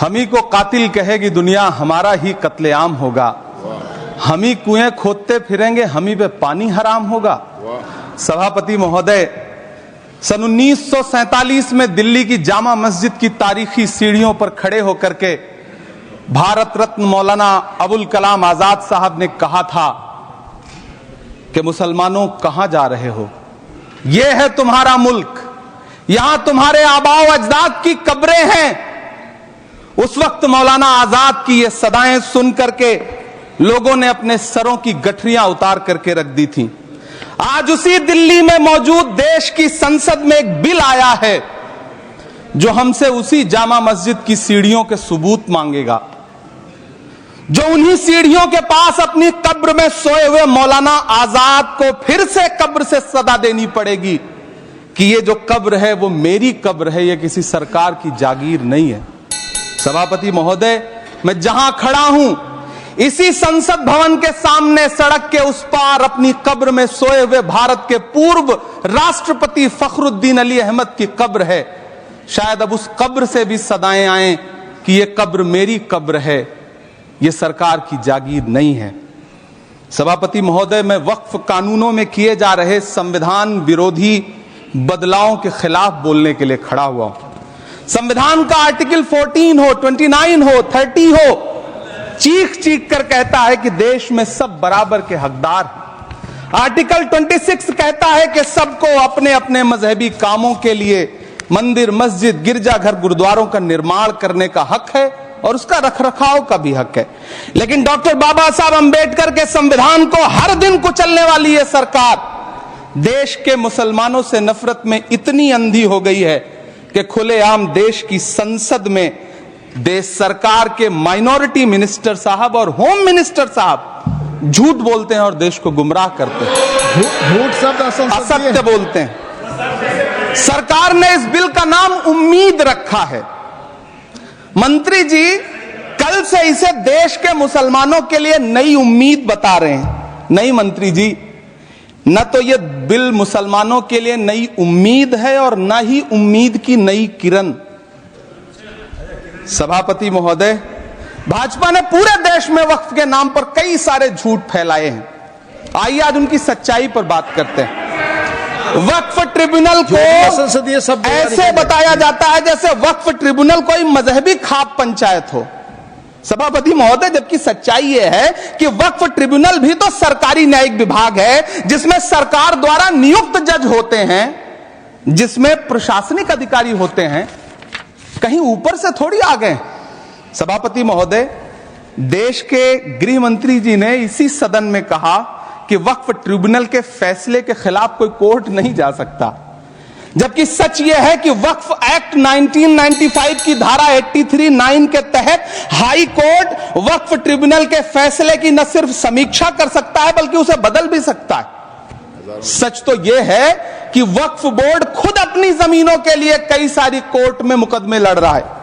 हम ही को कातिल कहेगी दुनिया, हमारा ही कत्लेआम होगा। हम ही कुएं खोदते फिरेंगे, हम ही पे पानी हराम होगा। सभापति महोदय, सन 1947 में दिल्ली की जामा मस्जिद की तारीखी सीढ़ियों पर खड़े होकर के भारत रत्न मौलाना अबुल कलाम आजाद साहब ने कहा था कि मुसलमानों कहां जा रहे हो, यह है तुम्हारा मुल्क, यहां तुम्हारे आबाओ अजदाद की कब्रें हैं। उस वक्त मौलाना आजाद की ये सदाएं सुन करके लोगों ने अपने सरों की गठरियां उतार करके रख दी थी। आज उसी दिल्ली में मौजूद देश की संसद में एक बिल आया है जो हमसे उसी जामा मस्जिद की सीढ़ियों के सबूत मांगेगा, जो उन्हीं सीढ़ियों के पास अपनी कब्र में सोए हुए मौलाना आजाद को फिर से कब्र से सदा देनी पड़ेगी कि ये जो कब्र है वो मेरी कब्र है, ये किसी सरकार की जागीर नहीं है। सभापति महोदय, मैं जहां खड़ा हूं इसी संसद भवन के सामने सड़क के उस पार अपनी कब्र में सोए हुए भारत के पूर्व राष्ट्रपति फखरुद्दीन अली अहमद की कब्र है। शायद अब उस कब्र से भी सदाएं आए कि ये कब्र मेरी कब्र है, ये सरकार की जागीर नहीं है। सभापति महोदय, मैं वक्फ कानूनों में किए जा रहे संविधान विरोधी बदलावों के खिलाफ बोलने के लिए खड़ा हुआ हूं। संविधान का आर्टिकल 14 हो, 29 हो, 30 हो, चीख चीख कर कहता है कि देश में सब बराबर के हकदार हैं। आर्टिकल 26 कहता है कि सबको अपने अपने मजहबी कामों के लिए मंदिर, मस्जिद, गिरजाघर, गुरुद्वारों का निर्माण करने का हक है और उसका रखरखाव का भी हक है। लेकिन डॉक्टर बाबा साहब अंबेडकर के संविधान को हर दिन कुचलने वाली यह सरकार देश के मुसलमानों से नफरत में इतनी अंधी हो गई है कि खुलेआम देश की संसद में देश सरकार के माइनॉरिटी मिनिस्टर साहब और होम मिनिस्टर साहब झूठ बोलते हैं और देश को गुमराह करते हैं। झूठ शब्द असत्य बोलते हैं। सरकार ने इस बिल का नाम उम्मीद रखा है। मंत्री जी कल से इसे देश के मुसलमानों के लिए नई उम्मीद बता रहे हैं। नहीं मंत्री जी, न तो यह बिल मुसलमानों के लिए नई उम्मीद है और न ही उम्मीद की नई किरण। सभापति महोदय, भाजपा ने पूरे देश में वक्फ के नाम पर कई सारे झूठ फैलाए हैं। आइए आज उनकी सच्चाई पर बात करते हैं। वक्फ ट्रिब्यूनल को ऐसे बताया जाता है जैसे वक्फ ट्रिब्यूनल कोई मजहबी खाप पंचायत हो। सभापति महोदय, जबकि सच्चाई यह है कि वक्फ ट्रिब्यूनल भी तो सरकारी न्यायिक विभाग है जिसमें सरकार द्वारा नियुक्त जज होते हैं, जिसमें प्रशासनिक अधिकारी होते हैं, कहीं ऊपर से थोड़ी आ गए। सभापति महोदय, देश के गृह मंत्री जी ने इसी सदन में कहा कि वक्फ ट्रिब्यूनल के फैसले के खिलाफ कोई कोर्ट नहीं जा सकता, जबकि सच यह है कि वक्फ एक्ट 1995 की धारा 83(9) के तहत हाई कोर्ट वक्फ ट्रिब्यूनल के फैसले की न सिर्फ समीक्षा कर सकता है बल्कि उसे बदल भी सकता है। सच तो यह है कि वक्फ बोर्ड खुद अपनी जमीनों के लिए कई सारी कोर्ट में मुकदमे लड़ रहा है।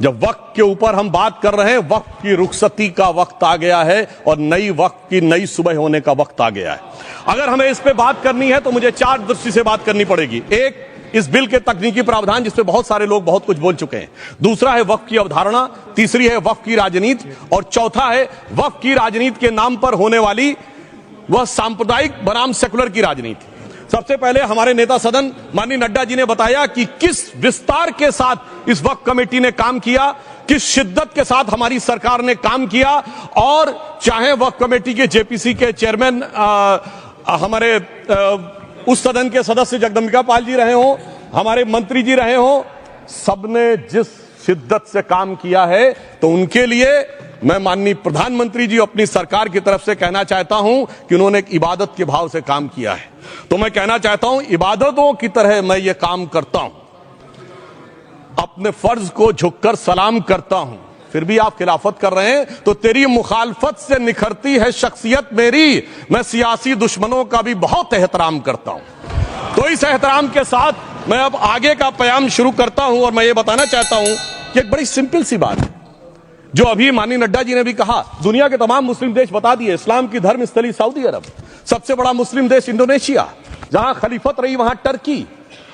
जब वक्त के ऊपर हम बात कर रहे हैं, वक्त की रुखसती का वक्त आ गया है और नई वक्त की नई सुबह होने का वक्त आ गया है। अगर हमें इस पे बात करनी है तो मुझे चार दृष्टि से बात करनी पड़ेगी। एक, इस बिल के तकनीकी प्रावधान जिस पे बहुत सारे लोग बहुत कुछ बोल चुके हैं। दूसरा है वक्फ की अवधारणा, तीसरी है वक्फ की राजनीति और चौथा है वक्फ की राजनीति के नाम पर होने वाली वह सांप्रदायिक बनाम सेकुलर की राजनीति। सबसे पहले हमारे नेता सदन माननीय नड्डा जी ने बताया कि किस विस्तार के साथ इस वक्फ कमेटी ने काम किया, किस शिद्दत के साथ हमारी सरकार ने काम किया। और चाहे वक्फ कमेटी के जेपीसी के चेयरमैन हमारे उस सदन के सदस्य जगदम्बिका पाल जी रहे हो, हमारे मंत्री जी रहे हो, सबने जिस शिद्दत से काम किया है, तो उनके लिए मैं माननीय प्रधानमंत्री जी अपनी सरकार की तरफ से कहना चाहता हूं कि उन्होंने एक इबादत के भाव से काम किया है। तो मैं कहना चाहता हूं, इबादतों की तरह मैं ये काम करता हूं, अपने फर्ज को झुककर सलाम करता हूं, फिर भी आप खिलाफत कर रहे हैं तो तेरी मुखालफत से निखरती है शख्सियत मेरी। मैं सियासी दुश्मनों का भी बहुत एहतराम करता हूं। तो इस एहतराम के साथ मैं अब आगे का बयान शुरू करता हूं और मैं ये बताना चाहता हूं कि एक बड़ी सिंपल सी बात है जो अभी माननीय नड्डा जी ने भी कहा। दुनिया के तमाम मुस्लिम देश बता दिए, इस्लाम की धर्म स्थली सऊदी अरब, सबसे बड़ा मुस्लिम देश इंडोनेशिया, जहां खलीफत रही वहां टर्की,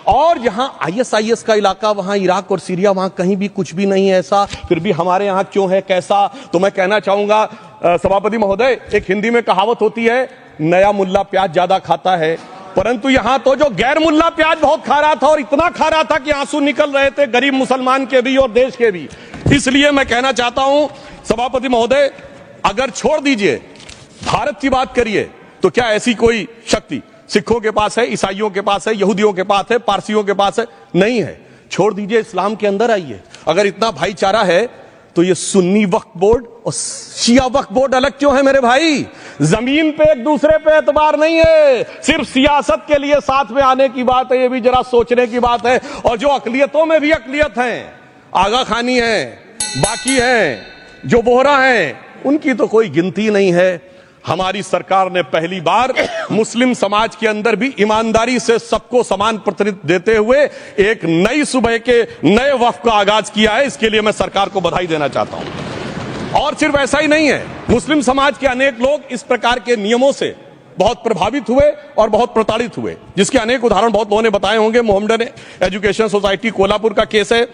और जहां ISIS का इलाका, वहां इराक और सीरिया, वहां कहीं भी कुछ भी नहीं है ऐसा, फिर भी हमारे यहां क्यों है, कैसा? तो मैं कहना चाहूंगा सभापति महोदय, एक हिंदी में कहावत होती है, नया मुल्ला प्याज ज्यादा खाता है, परंतु यहां तो जो गैर मुल्ला प्याज बहुत खा रहा था, और इतना खा रहा था कि आंसू निकल रहे थे गरीब मुसलमान के भी और देश के भी। इसलिए मैं कहना चाहता हूं सभापति महोदय, अगर छोड़ दीजिए भारत की बात करिए, तो क्या ऐसी कोई शक्ति सिखों के पास है, ईसाइयों के पास है, यहूदियों के पास है, पारसियों के पास है? नहीं है। छोड़ दीजिए, इस्लाम के अंदर आइए। अगर इतना भाईचारा है तो ये सुन्नी वक्फ बोर्ड और शिया वक्फ बोर्ड अलग क्यों है मेरे भाई? जमीन पे एक दूसरे पे एतबार नहीं है, सिर्फ सियासत के लिए साथ में आने की बात है। ये भी जरा सोचने की बात है। और जो अकलियतों में भी अकलियत है, आगा खानी है, बाकी है, जो बोहरा है, उनकी तो कोई गिनती नहीं है। हमारी सरकार ने पहली बार मुस्लिम समाज के अंदर भी ईमानदारी से सबको समान प्रतिनिधित्व देते हुए एक नई सूबे के नए वक्फ का आगाज किया है। इसके लिए मैं सरकार को बधाई देना चाहता हूं। और सिर्फ ऐसा ही नहीं है, मुस्लिम समाज के अनेक लोग इस प्रकार के नियमों से बहुत प्रभावित हुए और बहुत प्रताड़ित हुए, जिसके अनेक उदाहरण बहुत लोगों ने बताए होंगे। मोहम्मडन एजुकेशन सोसाइटी कोल्हापुर का केस है,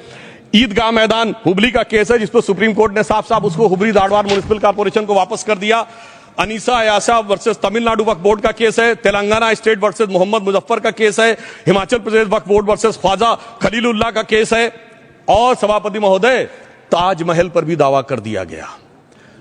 ईदगाह मैदान हुबली का केस है, जिस पर सुप्रीम कोर्ट ने साफ साफ उसको हुबली धारवाड़ म्युनिसिपल कॉर्पोरेशन को वापस कर दिया। अनीसा अयाशा वर्सेस तमिलनाडु वक्फ बोर्ड का केस है, तेलंगाना स्टेट वर्सेस मोहम्मद मुजफ्फर का केस है, हिमाचल प्रदेश वक्फ बोर्ड वर्सेस ख्वाजा खलीलुल्लाह का केस है, और सभापति महोदय ताजमहल पर भी दावा कर दिया गया।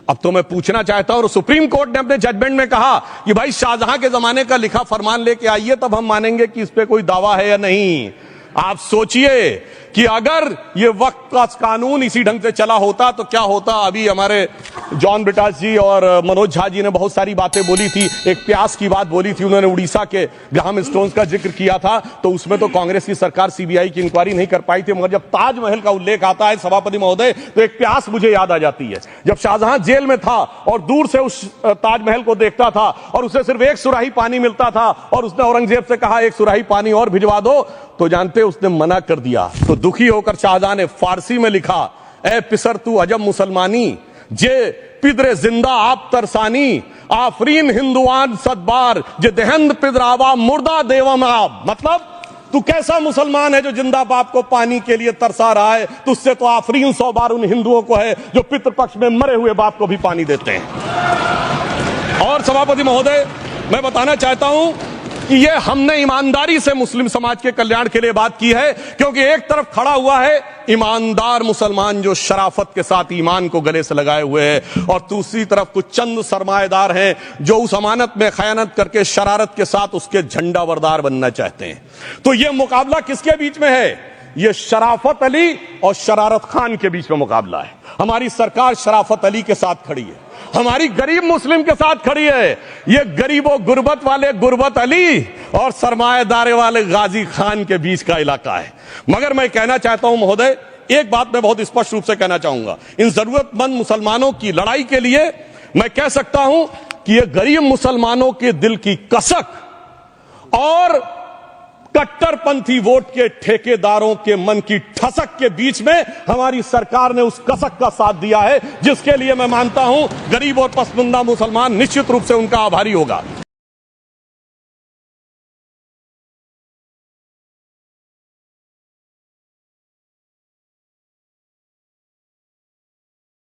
अब तो मैं पूछना चाहता हूं, और सुप्रीम कोर्ट ने अपने जजमेंट में कहा कि भाई शाहजहां के जमाने का लिखा फरमान लेके आइए, तब हम मानेंगे कि इस पे कोई दावा है या नहीं। आप सोचिए कि अगर ये वक्त का कानून इसी ढंग से चला होता तो क्या होता। अभी हमारे जॉन ब्रिटास जी और मनोज झा जी ने बहुत सारी बातें बोली थी। एक प्यास की बात बोली थी उन्होंने, उड़ीसा के ग्राहम स्टोन्स का जिक्र किया था, तो उसमें तो कांग्रेस की सरकार CBI की इंक्वायरी नहीं कर पाई थी। मगर जब ताजमहल का उल्लेख आता है सभापति महोदय, तो एक प्यास मुझे याद आ जाती है। जब शाहजहां जेल में था और दूर से उस ताजमहल को देखता था और उसे सिर्फ एक सुराही पानी मिलता था, और उसने औरंगजेब से कहा एक सुराही पानी और भिजवा दो, तो जानते उसने मना कर दिया। तो दुखी होकर शाहजहां ने फारसी में लिखा, ए पिसर तू अजब मुसलमानी, जे पिदरे जिंदा आप तरसानी, आफरीन हिंदुआन सदबार, जे देहंद पिदरावा मुर्दा देवम आप। मतलब तू कैसा मुसलमान है जो जिंदा बाप को पानी के लिए तरसा रहा है? तुझसे तो आफरीन 100 बार उन हिंदुओं को है जो पितृपक्ष में मरे हुए बाप को भी पानी देते हैं। और सभापति महोदय, मैं बताना चाहता हूं कि ये हमने ईमानदारी से मुस्लिम समाज के कल्याण के लिए बात की है, क्योंकि एक तरफ खड़ा हुआ है ईमानदार मुसलमान जो शराफत के साथ ईमान को गले से लगाए हुए हैं, और दूसरी तरफ कुछ चंद सरमाएदार हैं जो उस अमानत में खयानत करके शरारत के साथ उसके झंडा बरदार बनना चाहते हैं। तो ये मुकाबला किसके बीच में है? ये शराफत अली और शरारत खान के बीच में मुकाबला है। हमारी सरकार शराफत अली के साथ खड़ी है, हमारी गरीब मुस्लिम के साथ खड़ी है। ये गरीबों गुर्बत वाले गुर्बत अली और सरमाएदारे वाले गाजी खान के बीच का इलाका है। मगर मैं कहना चाहता हूं महोदय, एक बात मैं बहुत स्पष्ट रूप से कहना चाहूंगा, इन जरूरतमंद मुसलमानों की लड़ाई के लिए मैं कह सकता हूं कि ये गरीब मुसलमानों के दिल की कसक और कट्टरपंथी वोट के ठेकेदारों के मन की ठसक के बीच में हमारी सरकार ने उस कसक का साथ दिया है, जिसके लिए मैं मानता हूं गरीब और पसमानदा मुसलमान निश्चित रूप से उनका आभारी होगा।